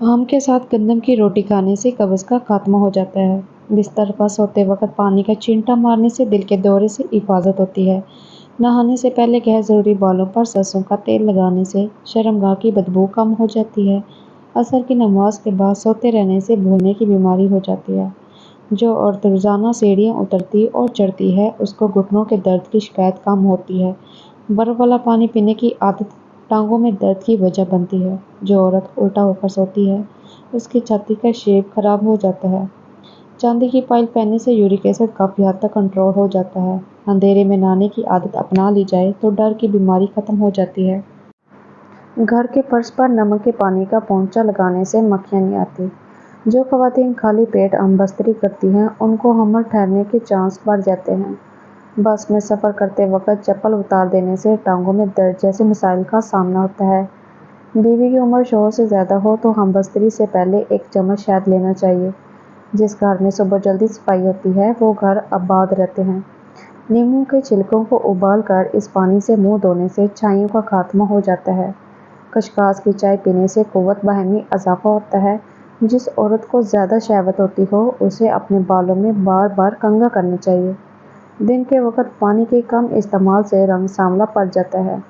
आम के साथ गंदम की रोटी खाने से कब्ज का खात्मा हो जाता है। बिस्तर पर सोते वक्त पानी का छींटा मारने से दिल के दौरे से हिफाजत होती है। नहाने से पहले गैर जरूरी बालों पर सरसों का तेल लगाने से शर्मगाह की बदबू कम हो जाती है। असर की नमाज के बाद सोते रहने से भूलने की बीमारी हो जाती है। जो औरत रोजाना सीढ़ियाँ उतरती और चढ़ती है उसको घुटनों के दर्द की शिकायत कम होती है। बर्फ वाला पानी पीने की आदत टांगों में दर्द की वजह बनती है। जो औरत उल्टा होकर सोती है उसकी छाती का शेप खराब हो जाता है। चांदी की पायल पहनने से यूरिक एसिड काफी हद तक कंट्रोल हो जाता है। अंधेरे में नहाने की आदत अपना ली जाए तो डर की बीमारी खत्म हो जाती है। घर के फर्श पर नमक के पानी का पोंछा लगाने से मक्खियाँ नहीं आती। जो खवातीन खाली पेट अम्बस्तरी करती हैं उनको हमर ठहरने के चांस बढ़ जाते हैं। बस में सफ़र करते वक्त चप्पल उतार देने से टांगों में दर्द जैसे मसाइल का सामना होता है। बीवी की उम्र शौहर से ज़्यादा हो तो हमबस्तरी से पहले एक चम्मच शहद लेना चाहिए। जिस घर में सुबह जल्दी सफाई होती है वो घर आबाद रहते हैं। नींबू के छिलकों को उबाल कर इस पानी से मुंह धोने से छाइयों का खात्मा हो जाता है। खसखस की चाय पीने से कुव्वत बहन में इजाफा होता है। जिस औरत को ज़्यादा शहवत होती हो उसे अपने बालों में बार बार कंघा करना चाहिए। दिन के वक्त पानी के कम इस्तेमाल से रंग सांवला पड़ जाता है।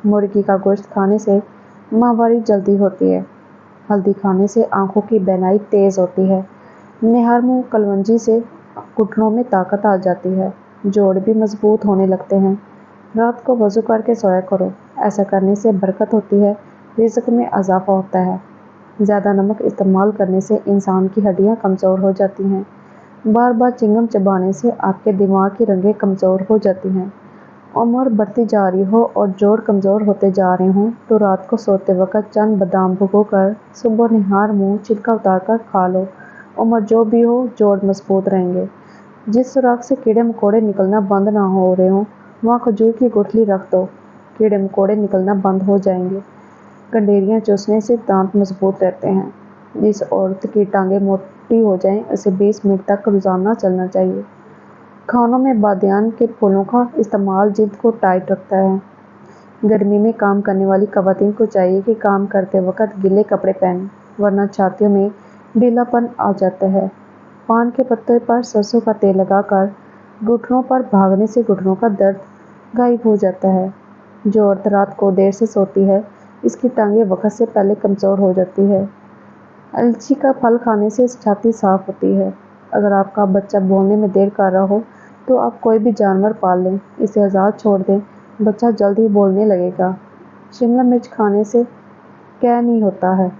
मुर्गी का गोश्त खाने से माहवारी जल्दी होती है। हल्दी खाने से आंखों की बीनाई तेज होती है। निहार मुंह कलवंजी से घुटनों में ताकत आ जाती है। जोड़ भी मजबूत होने लगते हैं। रात को वजू करके सोया करो। ऐसा करने से बरकत होती है। रिज़्क में इजाफा होता है। ज़्यादा नमक इस्तेमाल करने से इंसान की हड्डियाँ कमज़ोर हो जाती हैं। बार बार चिंगम चबाने से आपके दिमाग की रगें कमज़ोर हो जाती हैं। उम्र बढ़ती जा रही हो और जोड़ कमज़ोर होते जा रहे हों तो रात को सोते वक्त चंद बादाम भिगोकर सुबह निहार मुंह छिलका उतार कर खा लो। उम्र जो भी हो जोड़ मजबूत रहेंगे। जिस सुराख से कीड़े मकोड़े निकलना बंद ना हो रहे हों वहाँ खजूर की गुठली रख दो। कीड़े मकोड़े निकलना बंद हो जाएंगे। गंडेरियाँ चूसने से दांत मजबूत रहते हैं। जिस औरत की टांगें मोटी हो जाएं उसे 20 मिनट तक रोजाना चलना चाहिए। खानों में बादियान के फूलों का इस्तेमाल जिल्द को टाइट रखता है। गर्मी में काम करने वाली खवातीन को चाहिए कि काम करते वक्त गीले कपड़े पहनें वरना छातियों में ढीलापन आ जाता है। पान के पत्ते पर सरसों का तेल लगाकर घुटनों पर भागने से घुटनों का दर्द गायब हो जाता है। जो औरत रात को देर से सोती है इसकी टांगें वक्त से पहले कमज़ोर हो जाती है। अलसी का फल खाने से छाती साफ होती है। अगर आपका बच्चा बोलने में देर कर रहा हो तो आप कोई भी जानवर पाल लें, इसे आज़ाद छोड़ दें, बच्चा जल्द ही बोलने लगेगा। शिमला मिर्च खाने से क्या नहीं होता है।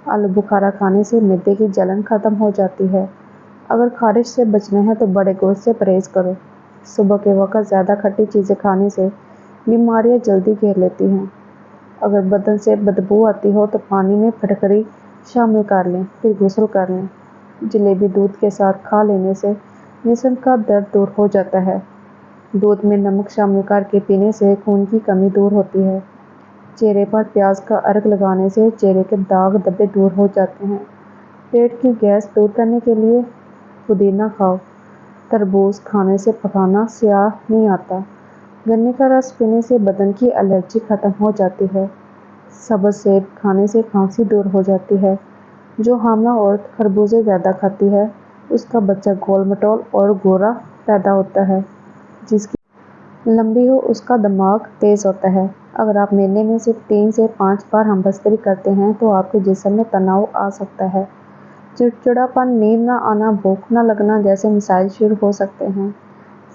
आलू बुखारा खाने से मिर्दे की जलन खत्म हो जाती है। अगर खारिश से बचना है तो बड़े गोश्त से परहेज करो। सुबह के वक्त ज़्यादा खट्टी चीज़ें खाने से बीमारियां जल्दी घेर लेती हैं। अगर बदन से बदबू आती हो तो पानी में फटकरी शामिल कर लें फिर गुस्ल कर लें। जलेबी दूध के साथ खा लेने से जिस्म का दर्द दूर हो जाता है। दूध में नमक शामिल करके पीने से खून की कमी दूर होती है। चेहरे पर प्याज का अर्क लगाने से चेहरे के दाग धब्बे दूर हो जाते हैं। पेट की गैस दूर करने के लिए पुदीना खाओ। तरबूज खाने से पखाना स्याह नहीं आता। गन्ने का रस पीने से बदन की एलर्जी खत्म हो जाती है। सब्ज़ सेब खाने से खांसी दूर हो जाती है। जो हामला औरत खरबूजे ज़्यादा खाती है उसका बच्चा गोल मटोल और गोरा पैदा होता है। जिसकी लंबी हो उसका दिमाग तेज़ होता है। अगर आप महीने में सिर्फ 3 से 5 बार हमबस्तरी करते हैं तो आपके जिस्म में तनाव आ सकता है। चिड़चिड़ापन, नींद न आना, भूख न लगना जैसे मसाइल शुरू हो सकते हैं।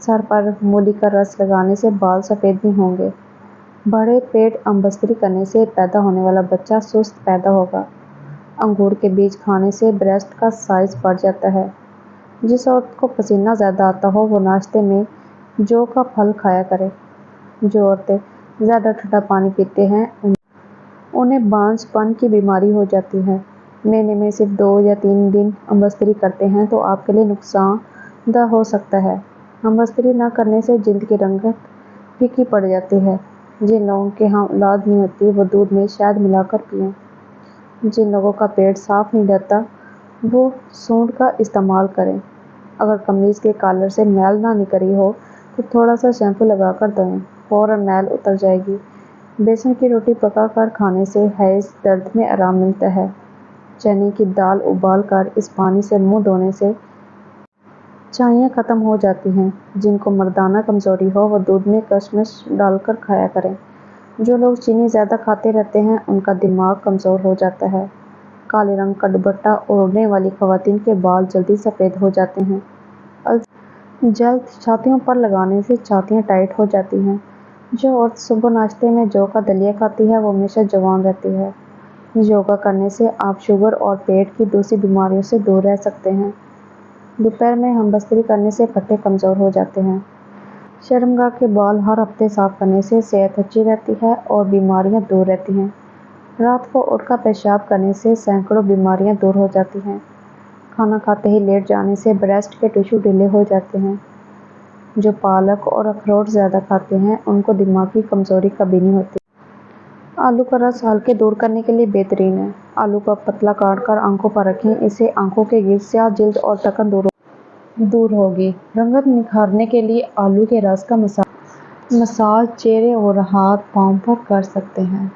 सर पर मूली का रस लगाने से बाल सफ़ेद नहीं होंगे। बड़े पेट हमबस्तरी करने से पैदा होने वाला बच्चा सुस्त पैदा होगा। अंगूर के बीज खाने से ब्रेस्ट का साइज बढ़ जाता है। जिस औरत को पसीना ज़्यादा आता हो वो नाश्ते में जौ का फल खाया करे। जो औरतें ज़्यादा ठंडा पानी पीते हैं उन्हें बांझपन की बीमारी हो जाती है। महीने में सिर्फ 2 या 3 दिन हमबस्तरी करते हैं तो आपके लिए नुकसानदा हो सकता है। हमबस्तरी न करने से जिल्द की रंगत फीकी पड़ जाती है। जिन लोगों के यहाँ औलाद नहीं होती वो दूध में शहद मिलाकर पिएं। जिन लोगों का पेट साफ नहीं रहता वो सूंड का इस्तेमाल करें। अगर कमीज़ के कॉलर से मैल ना निकली हो तो थोड़ा सा शैम्पू लगाकर धोएं, फौरन मैल उतर जाएगी। बेसन की रोटी पकाकर खाने से हैज़ दर्द में आराम मिलता है। چنے کی دال ابال کر اس پانی سے منہ دھونے سے چائیاں ختم ہو جاتی ہیں۔ جن کو مردانہ کمزوری ہو وہ دودھ میں کشمش ڈال کر کھایا کریں۔ جو لوگ چینی زیادہ کھاتے رہتے ہیں ان کا دماغ کمزور ہو جاتا ہے۔ کالے رنگ کا دوپٹہ اوڑھنے والی خواتین کے بال جلدی سفید ہو جاتے ہیں۔ جلد چھاتیوں پر لگانے سے چھاتیاں ٹائٹ ہو جاتی ہیں۔ جو عورت صبح ناشتے میں جو کا دلیا کھاتی ہے وہ ہمیشہ جوان رہتی ہے۔ یوگا کرنے سے آپ شوگر اور پیٹ کی دوسری بیماریوں سے دور رہ سکتے ہیں۔ دوپہر میں ہم بستری کرنے سے پٹھے کمزور ہو جاتے ہیں۔ شرمگاہ کے بال ہر ہفتے صاف کرنے سے صحت اچھی رہتی ہے اور بیماریاں دور رہتی ہیں۔ رات کو اٹھ کر پیشاب کرنے سے سینکڑوں بیماریاں دور ہو جاتی ہیں۔ کھانا کھاتے ہی لیٹ جانے سے بریسٹ کے ٹشو ڈھیلے ہو جاتے ہیں۔ جو پالک اور اخروٹ زیادہ کھاتے ہیں ان کو دماغی کمزوری کبھی نہیں ہوتی۔ آلو کا رس حلقے دور کرنے کے لیے بہترین ہے۔ آلو کو پتلا کاٹ کر آنکھوں پر رکھیں، اس سے آنکھوں کے گرد سیاہ جلد اور تھکن دور ہوگی۔ رنگت نکھارنے کے لیے آلو کے رس کا مساج چہرے اور ہاتھ پاؤں پر کر سکتے ہیں۔